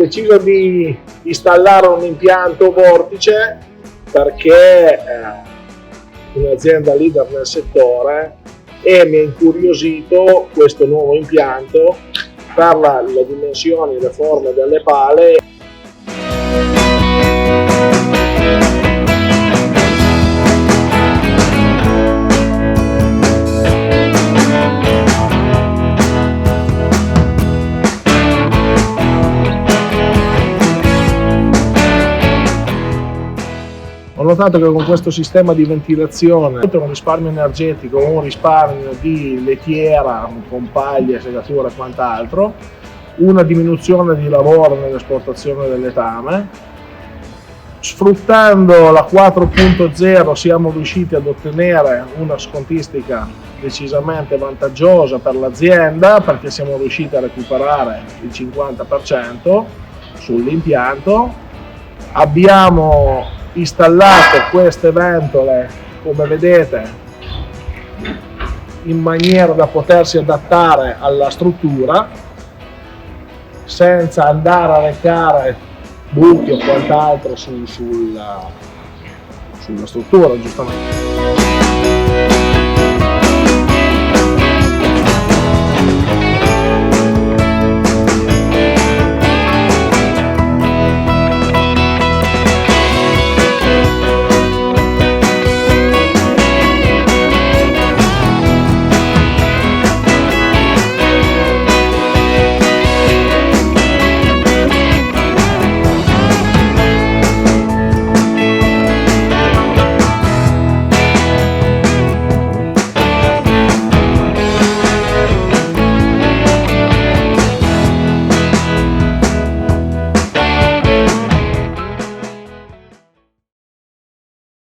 deciso di installare un impianto vortice perché un'azienda leader nel settore, e mi ha incuriosito questo nuovo impianto per le dimensioni e le forme delle pale. Ho notato che con questo sistema di ventilazione, oltre a un risparmio energetico, un risparmio di lettiera con paglie, segatura e quant'altro, una diminuzione di lavoro nell'esportazione del letame. Sfruttando la 4.0 siamo riusciti ad ottenere una scontistica decisamente vantaggiosa per l'azienda, perché siamo riusciti a recuperare il 50% sull'impianto. Abbiamo installato queste ventole, come vedete, in maniera da potersi adattare alla struttura senza andare a recare buchi o quant'altro sulla struttura, giustamente.